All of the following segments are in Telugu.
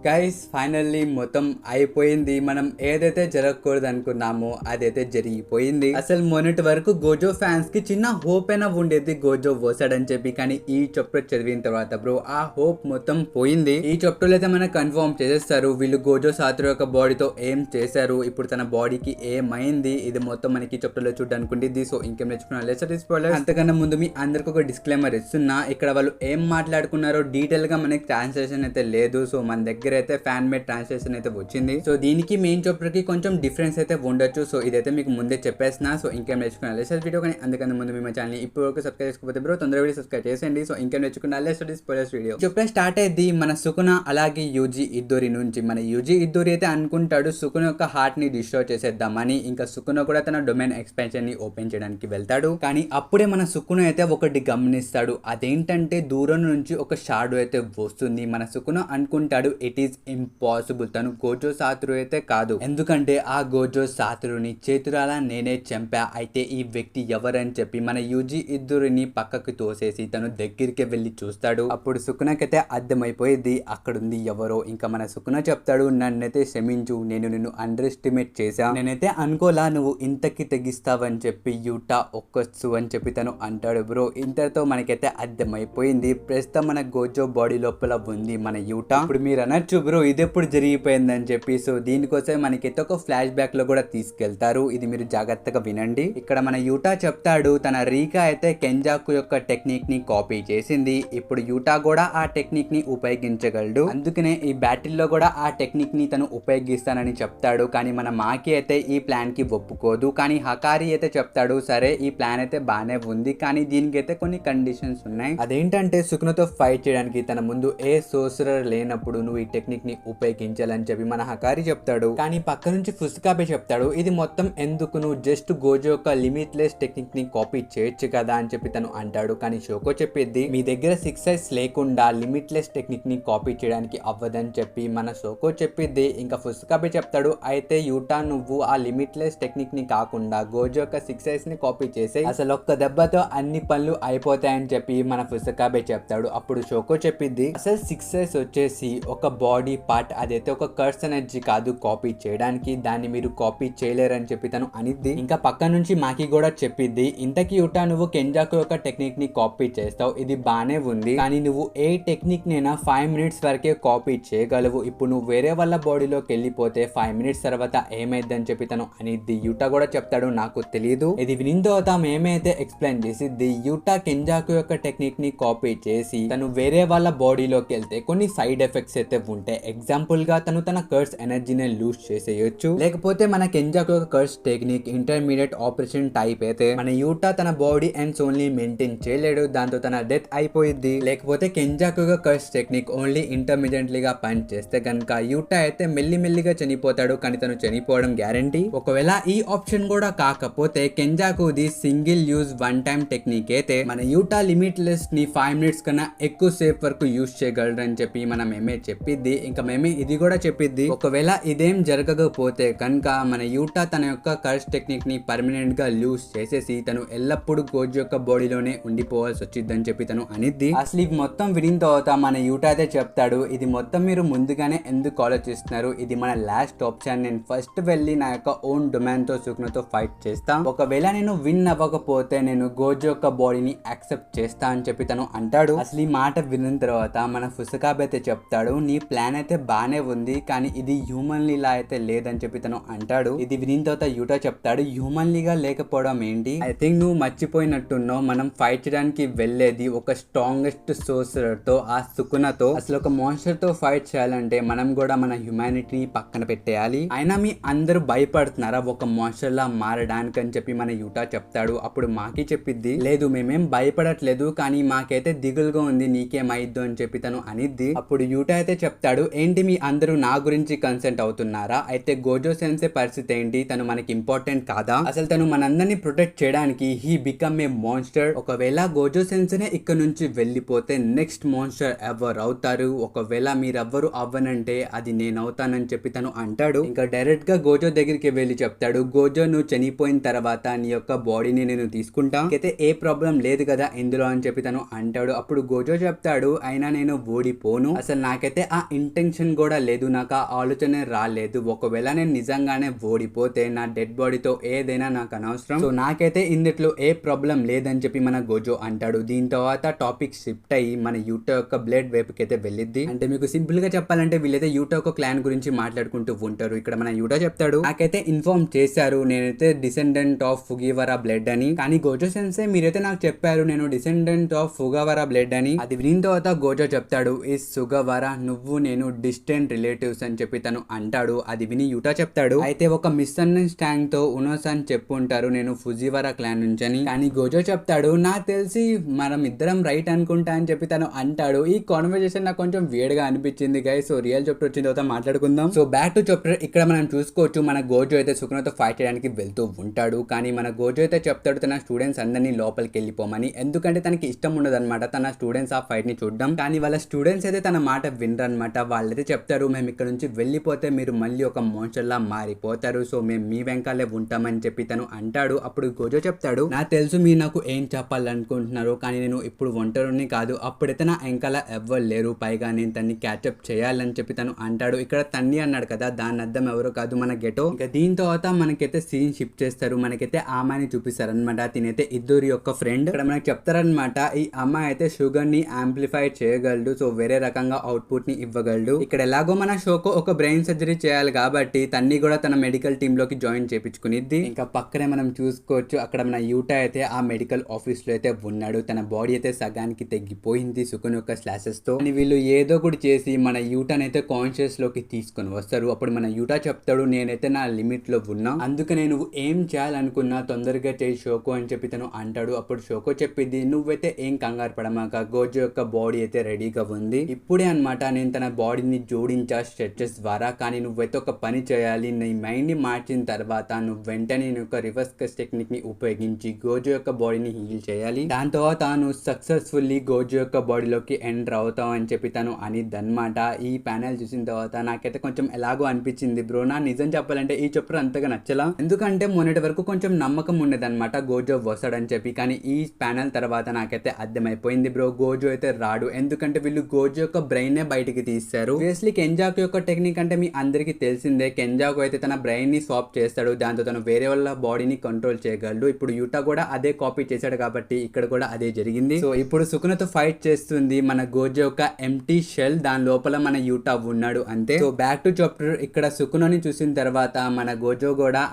గైస్ ఫైనల్లీ మొత్తం అయిపోయింది. మనం ఏదైతే జరగకూడదు అనుకున్నామో అదైతే జరిగిపోయింది. అసలు మొన్నటి వరకు గోజో ఫ్యాన్స్ కి చిన్న హోప్ అయినా ఉండేది గోజో వస్తాడని చెప్పి, కానీ ఈ చాప్టర్ చదివిన తర్వాత బ్రో ఆ హోప్ మొత్తం పోయింది. ఈ చాప్టర్ అయితే మనకు కన్ఫర్మ్ చేసేస్తారు వీళ్ళు గోజో సాతోరు యొక్క బాడీతో ఏం చేశారు, ఇప్పుడు తన బాడీకి ఏమైంది, ఇది మొత్తం మనకి చాప్టర్ లో చూడడానికి ఉండేది. సో ఇంకేం నేర్చుకున్నా అంతకన్నా ముందు మీ అందరికి ఒక డిస్క్లైమర్ ఇస్తున్నా, ఇక్కడ వాళ్ళు ఏం మాట్లాడుకున్నారో డీటెయిల్ గా మనకి ట్రాన్స్లేషన్ అయితే లేదు. సో మన దగ్గర అయితే ఫ్యాన్ మేడ్ ట్రాన్స్లేషన్ అయితే వచ్చింది. సో దీనికి మెయిన్ చాప్టర్ కి కొంచెం డిఫరెన్స్ అయితే ఉండొచ్చు. సో ఇదైతే మీకు ముందే చెప్పేసిన. సో ఇంకేం నేర్చుకున్నా లెసన్ వీడియో, కానీ అందుకన్నా ముందు మీ ఛానల్ ఇప్పుడు వరకు సబ్స్క్రైబ్ చేసుకోకపోతే బ్రో తొందరగా వీడియో సబ్స్క్రైబ్ చేసేయండి. సో ఇంకేం నేర్చుకున్నా lesson spoilers video chapter start అయ్యింది. మన సుకున అలాగే యూజీ ఇద్దరి నుంచి. మన యూజీ ఇద్దరి అయితే అనుకుంటాడు సుకున యొక్క హార్ట్ ని డిస్ట్రాయ్ చేసేద్దామని. ఇంకా సుకున కూడా తన డొమైన్ ఎక్స్పాన్షన్ ని ఓపెన్ చేయడానికి వెళ్తాడు. కానీ అప్పుడే మన సుకున అయితే ఒకటి గమనిస్తాడు. అదేంటంటే దూరం నుంచి ఒక షాడో అయితే వస్తుంది. మన సుకున అనుకుంటాడు ఇట్ ఈస్ ఇంపాసిబుల్, తను గోజో సాతోరు అయితే కాదు, ఎందుకంటే ఆ గోజో సాతోరుని చేతురాల నేనే చంపా. అయితే ఈ వ్యక్తి ఎవరని చెప్పి మన యూజీ ఇద్దరిని పక్కకు తోసేసి తను దగ్గరికి వెళ్ళి చూస్తాడు. అప్పుడు సుకునకైతే అర్థమైపోయింది అక్కడుంది ఎవరో. ఇంకా మన సుకున చెప్తాడు నన్నైతే క్షమించు, నేను నిన్ను అండర్ ఎస్టిమేట్ చేశా, నేనైతే అనుకోలా నువ్వు ఇంతకి తెగిస్తావని చెప్పి యూటా ఒక్కొచ్చు అని చెప్పి తను అంటాడు. బ్రో ఇంతటితో మనకైతే అర్థమైపోయింది ప్రస్తుతం మన గోజో బాడీ లోపల ఉంది మన యూటా. ఇప్పుడు మీరు అనొచ్చు బ్రో ఇది ఎప్పుడు జరిగిపోయిందని చెప్పి. సో దీనికోసం మనకైతే ఒక ఫ్లాష్ బ్యాక్ లో కూడా తీసుకెళ్తారు. ఇది మీరు జాగ్రత్తగా వినండి. ఇక్కడ మన యూటా చెప్తాడు తన రీకా అయితే కెంజాకు యొక్క టెక్నిక్ ని కాపీ చేసింది. ఇప్పుడు యూటా కూడా ఆ టెక్నిక్ ని ఉపయోగించగలడు, అందుకనే ఈ బ్యాటిల్ లో కూడా ఆ టెక్నిక్ ని తను ఉపయోగిస్తానని చెప్తాడు. కానీ మన మాకి అయితే ఈ ప్లాన్ కి ఒప్పుకోదు. కానీ హకారి అయితే చెప్తాడు సరే ఈ ప్లాన్ అయితే బానే ఉంది, కానీ దీనికి అయితే కొన్ని కండిషన్స్ ఉన్నాయి. అదేంటంటే సుకునతో ఫైట్ చేయడానికి తన ముందు ఏ సోర్సరర్ లేనప్పుడు నువ్వు ఈ టెక్నిక్ ని ఉపయోగించాలని చెప్పి మన హకారి చెప్తాడు. కానీ పక్క నుంచి ఫుస్కాబే చెప్తాడు ఇది మొత్తం ఎందుకు, నువ్వు జస్ట్ గోజో యొక్క లిమిట్లెస్ టెక్నిక్ ని కాపీ చేయొచ్చు కదా అని చెప్పి తను అంటాడు. కానీ షోకో చెప్పేది మీ దగ్గర 6 ఐస్ లేకుండా లిమిట్లెస్ టెక్నిక్ ని కాపీ చేయడానికి అవ్వదని చెప్పి మన షోకో చెప్పిద్ది. ఇంకా ఫుస్కాబే చెప్తాడు అయితే యూటా నువ్వు ఆ లిమిట్లెస్ టెక్నిక్ ని కాకుండా గోజో యొక్క 6 ఐస్ ని కాపీ చేసి అసలు ఒక్క దెబ్బతో అన్ని పనులు అయిపోతాయని చెప్పి మన ఫుస్కాబే చెప్తాడు. అప్పుడు షోకో చెప్పిద్ది అసలు 6 ఐస్ వచ్చేసి ఒక బాడీ పార్ట్, అదైతే ఒక కర్స్ ఎనర్జీ కాదు కాపీ చేయడానికి, దాన్ని మీరు కాపీ చేయలేరని చెప్పి తను అనిద్ది. ఇంకా పక్క నుంచి మాకి కూడా చెప్పిద్ది ఇంతకీ యూటా నువ్వు కెంజాకు యొక్క టెక్నిక్ ని కాపీ చేస్తావు, ఇది బానే ఉంది, కానీ నువ్వు ఏ టెక్నిక్ నైనా 5 మినిట్స్ వరకే కాపీ చేయగలవు. ఇప్పుడు నువ్వు వేరే వాళ్ళ బాడీలోకి వెళ్ళిపోతే 5 మినిట్స్ తర్వాత ఏమైందని చెప్పి తను అనిద్ది. యూటా కూడా చెప్తాడు నాకు తెలియదు. ఇది వినిన తర్వాత మేమైతే ఎక్స్ప్లెయిన్ చేసిద్ది యూటా కెంజాకు యొక్క టెక్నిక్ ని కాపీ చేసి తను వేరే వాళ్ళ బాడీలోకి వెళ్తే కొన్ని సైడ్ ఎఫెక్ట్స్ అయితే ఉంటాయి. ఎగ్జాంపుల్ గా తను తన కర్స్ ఎనర్జీని లూజ్ చేసేయొచ్చు, లేకపోతే మన కెంజాకు యొక్క curse technique intermediate operation type అయితే మన యూటా తన బాడీ అండ్స్ ఓన్లీ మెయింటైన్ చేయలేడు, దాంతో తన డెత్ అయిపోయింది. లేకపోతే కెంజాకు యొక్క కర్స్ టెక్నిక్ ఓన్లీ ఇంటర్మీడియట్లీ గా పని చేస్తే కనుక యూటా అయితే మెల్లిమెల్లిగా చనిపోతాడు, కానీ తను చనిపోవడం గ్యారంటీ. ఒకవేళ ఈ ఆప్షన్ కూడా కాకపోతే కెంజాకుది single use one time technique అయితే మన యూటా లిమిట్లెస్ ని 5 మినిట్స్ కన్నా ఎక్కువ సేపు వరకు యూజ్ చేయగలరని చెప్పి మన మేమే చెప్పిద్ది. ఇంకా మేమే ఇది కూడా చెప్పిద్ది ఒకవేళ ఇదేం జరగకపోతే కనుక మన యూటా తన యొక్క కర్స్ టెక్నిక్ ని పర్మనెంట్ గా లూజ్ చేసేసి తను ఎల్లప్పుడూ గోజో యొక్క బాడీలోనే ఉండిపోవాల్సి వచ్చిందని చెప్పి తను అనిద్ది. అసలు ఇవి మొత్తం వినిన తర్వాత మన యూటా అయితే చెప్తాడు ఇది మొత్తం మీరు ముందుగానే ఎందుకు ఆలోచిస్తున్నారు, ఇది మన లాస్ట్ ఆప్షన్, నేను ఫస్ట్ వెళ్ళి నా యొక్క ఓన్ డొమైన్ తో సుకునతో ఫైట్ చేస్తా, ఒకవేళ నేను విన్ అవ్వకపోతే నేను గోజో యొక్క బాడీని యాక్సెప్ట్ చేస్తా అని చెప్పి తను అంటాడు. అసలు ఈ మాట విన్న తర్వాత మన ఫుస్కాబే అయితే చెప్తాడు నీ ప్లాన్ అయితే బానే ఉంది, కానీ ఇది హ్యూమన్లీ లా అయితే లేదని చెప్పి తను అంటాడు. ఇది వినిన తర్వాత యూటా చెప్తాడు హ్యూమన్లీగా లేకపోవడం ఏంటి, ఐ థింక్ నువ్వు మర్చిపోయినట్టున్నావు, మనం ఫైట్ చేయడానికి వెళ్ళేది ఒక స్ట్రాంగెస్ట్ సోర్సరర్ తో, ఆ సుకునతో. అసలు ఒక మాన్స్టర్ తో ఫైట్ చేయాలంటే మనం కూడా మన హ్యుమానిటీని పక్కన పెట్టేయాలి, అయినా మీ అందరూ భయపడుతున్నారా ఒక మాన్స్టర్ లా మారడానికి అని చెప్పి మన యూటా చెప్తాడు. అప్పుడు మాకి చెప్పిద్ది లేదు మేమేం భయపడట్లేదు, కానీ మాకైతే దిగులుగా ఉంది నీకేమైద్దు అని చెప్పి తను అనిద్ది. అప్పుడు యూటా అయితే చెప్తాడు ఏంటి మీ అందరూ నా గురించి కన్సెంట్ అవుతున్నారా, అయితే గోజో సెన్సే పరిస్థితి ఏంటి, తను మనకి ఇంపార్టెంట్ కాదా, అసలు తను మనందరినీ ప్రొటెక్ట్ చేయడానికి హీ బికమ్ ఏ మాన్స్టర్, ఒకవేళ గోజో సెన్సేనే ఇక్కడ నుంచి వెళ్ళిపోతే నెక్స్ట్ మాన్స్టర్ ఎవరు అవుతారు, ఒకవేళ మీరెవ్వరు అవ్వనంటే అది నేను అవుతానని చెప్పి తను అంటాడు. ఇంకా డైరెక్ట్ గా గోజో దగ్గరికి వెళ్ళి చెప్తాడు గోజో నువ్వు చనిపోయిన తర్వాత నీ యొక్క బాడీని నేను తీసుకుంటా, అయితే ఏ ప్రాబ్లం లేదు కదా ఇందులో అని చెప్పి తను అంటాడు. అప్పుడు గోజో చెప్తాడు అయినా నేను ఓడిపోను, అసలు నాకైతే ఆ ఇంటెన్షన్ కూడా లేదు, నాకు ఆ ఆలోచనే రాలేదు. ఒకవేళ నేను నిజంగానే ఓడిపోతే నా డెడ్ బాడీతో ఏదైనా నాకు అనవసరం, సో నాకైతే ఇందులో ఏ ప్రాబ్లం లేదని చెప్పి మన గోజో అంటాడు. దీని తర్వాత టాపిక్ షిఫ్ట్ అయ్యి మన యూటా యొక్క బ్లేడ్ వైపుకి అయితే వెళ్ళిద్ది. అంటే మీకు సింపుల్ గా చెప్పాలంటే వీళ్ళైతే యూటా యొక్క క్లాన్ గురించి మాట్లాడుకుంటూ ఉంటారు. ఇక్కడ మన యూటా చెప్తాడు, నాకైతే ఇన్ఫార్మ్ చేశారు నేనైతే డిసెండెంట్ ఆఫ్ ఫుగివరా బ్లడ్ అని, కానీ గోజో సెన్సే మీరైతే నాకు చెప్పారు నేను డిసెండెంట్ ఆఫ్ ఫుగవరా బ్లడ్ అని. అది విని తర్వాత గోజో చెప్తాడు, ఈ సుగవరా నువ్వు నేను డిస్టెంట్ రిలేటివ్స్ అని చెప్పి తను అంటాడు. అది విని యూటా చెప్తాడు, అయితే ఒక మిస్అండర్స్టాండింగ్ తో ఉనోస్ అని చెప్పుంటారు నేను ఫుజివరా క్లాన్ నుంచి అని. కానీ గోజో చెప్తాడు, నాకు తెలిసి మనం ఇద్దరం రైట్ అనుకుంటా అని చెప్పి తను అంటాడు. ఈ కాన్వర్జేషన్ నాకు కొంచెం వేడ్ గా అనిపించింది గైస్. సో రియల్ చాప్టర్ వచ్చిన తర్వాత మాట్లాడుకుందాం. So back to chapter. ఇక్కడ మనం చూసుకోవచ్చు మన గోజో అయితే సుకునోతో ఫైట్ చేయడానికి వెళ్తూ ఉంటాడు. కానీ మన గోజో అయితే చెప్తాడు తన స్టూడెంట్స్ అందరినీ లోపలికి వెళ్ళిపోమని, ఎందుకంటే తనకి ఇష్టం ఉండదు అనమాట తన స్టూడెంట్స్ ఆ ఫైట్ ని చూడడం. కానీ వాళ్ళ స్టూడెంట్స్ అయితే తన మాట వినరనమాట. వాళ్ళైతే చెప్తారు, మేము ఇక్కడ నుంచి వెళ్ళిపోతే మీరు మళ్ళీ ఒక మోన్స్టర్ లా మారిపోతారు, సో మేము మీ వెంకాలే ఉంటామని చెప్పి తను అంటాడు. అప్పుడు గోజో చెప్తాడు, నాకు తెలుసు మీరు నాకు ఏం చెప్పాలనుకుంటున్నారు, కానీ నేను ఇప్పుడు ఒంటరిని కాదు, అప్పుడైతే నా వెంకాల ఎవ్వరు లేరు, పైగా నేను తన్ని క్యాచప్ చేయాలని చెప్పి తను అంటాడు. ఇక్కడ తన్ని అన్నాడు కదా, దాని అర్థం ఎవరో కాదు మన గెటో. ఇంకా దీని తర్వాత మనకైతే సీన్ షిఫ్ట్ చేస్తారు. మనకైతే ఆ అమ్మాయిని చూపిస్తారు అనమాట. తినైతే ఇద్దరు యొక్క ఫ్రెండ్. ఇక్కడ మనకి చెప్తారనమాట, ఈ అమ్మాయి అయితే షుగర్ ని యాంప్లిఫై చేయగలడు, సో వేరే రకంగా అవుట్పుట్ ని ఇవ్వగలడు. ఇక్కడ ఎలాగో మన షోకో ఒక బ్రెయిన్ సర్జరీ చేయాలి కాబట్టి తన్ని కూడా తన మెడికల్ టీమ్ లోకి జాయిన్ చేపించుకునిద్ది. ఇంకా పక్కనే మనం చూసుకోవచ్చు అక్కడ మన యూటా అయితే ఆ మెడికల్ ఆఫీస్ లో అయితే ఉన్నాడు. తన బాడీ అయితే సగానికి తగ్గిపోయింది సుకున్ యొక్క స్లాసెస్ తో. వీళ్ళు ఏదో ఒకటి చేసి మన యూటాని అయితే కాన్షియస్ లోకి తీసుకొని వస్తారు. అప్పుడు మన యూటా చెప్తాడు, నేనైతే నా లిమిట్ లో ఉన్నా, అందుకనే నువ్వు ఏం చేయాలనుకున్నా తొందరగా చేయి షోకో అని చెప్పి తను అంటాడు. అప్పుడు షోకో చెప్పింది, నువ్వైతే ఏం కంగారు పడమాక, గోజో యొక్క బాడీ అయితే రెడీగా ఉంది, ఇప్పుడే అనమాట నేను తన బాడీని జోడించా స్ట్రెచెస్ ద్వారా, కానీ నువ్వైతే ఒక పని చేయాలి, నీ మైండ్ ని మార్చిన తర్వాత నువ్వు వెంటనే నీ యొక్క రివర్స్ కస్ టెక్నిక్ ని ఉపయోగించి గోజో యొక్క బాడీని హీల్ చేయాలి, దాని తర్వాత నువ్వు సక్సెస్ఫుల్లీ గోజో యొక్క బాడీలోకి ఎంటర్ అవుతావు అని చెప్పి తను అనిద్దన్నమాట. ఈ ప్యానెల్ చూసిన తర్వాత నాకైతే కొంచెం ఎలాగో అనిపించింది బ్రో. నా నిజం చెప్పాలంటే ఈ చాప్టర్ అంతగా నచ్చలా, ఎందుకంటే మొన్నటి వరకు కొంచెం నమ్మకం ఉండేదన్నమాట గోజో వస్తాడని చెప్పి, కానీ ఈ ప్యానెల్ తర్వాత నాకైతే అర్థమైపోయింది బ్రో, గోజో అయితే రాడు. ఎందుకంటే వీళ్ళు గోజో యొక్క బ్రెయిన్ నే బయటికి తీస్తారు. ఆబ్వియస్లీ కెంజాకు యొక్క టెక్నిక్ అంటే మీ అందరికి తెలిసిందే, కెంజాకు అయితే తన బ్రెయిన్ ని స్వాప్ చేస్తాడు, దాంతో తను వేరే వాళ్ళ బాడీని కంట్రోల్ చేయగలడు. ఇప్పుడు యూటా కూడా అదే కాపీ చేశాడు కాబట్టి ఇక్కడ కూడా అదే జరిగింది. సో ఇప్పుడు సుకునతో ఫైట్ చేస్తుంది మన గోజో యొక్క ఎంటీ షెల్, దాని లోపల మన యూటా ఉన్నాడు అంతే. So back to chapter. ఇక్కడ సుకునోని చూసిన తర్వాత మన గోజో కూడా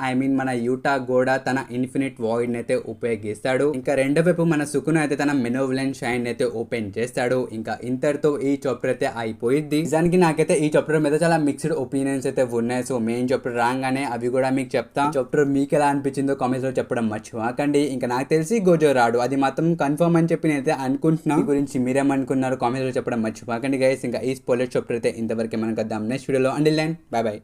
మన యూటా కూడా తన ఇన్ఫినిట్ వాయిడ్ అయితే ఉపయోగిస్తాడు. ఇంకా రెండో వైపు మన సుకునో అయితే తన మెనోవలెంట్ షైన్ అయితే ఓపెన్ చేస్తాడు. ఇంకా ఇంతటితో ఈ చాప్టర్ అయితే అయిపోయింది. నిజానికి నాకైతే ఈ చాప్టర్ మీద చాలా మిక్స్డ్ ఒపీనియన్స్ అయితే ఉన్నాయి. సో మెయిన్ చాప్టర్ రాగానే అవి కూడా మీకు చెప్తా. చాప్టర్ మీకు ఎలా అనిపించిందో కామెంట్స్ లో చెప్పడం మర్చిపోకండి. ఇంకా నాకు తెలిసి గోజో రాడు, అది మాత్రం కన్ఫర్మ్ అని చెప్పి నేనైతే అనుకుంటున్నా. ఈ గురించి మీరేమనుకున్నారు కామెంట్స్ లో చెప్పడం మర్చిపోకండి గైస్. ఇంకా ఈ స్పాయిలర్ చాప్టర్ అయితే ఇంతవరకు మనం కద్దాం నెక్స్ట్ వీడియోలో. Until then bye by.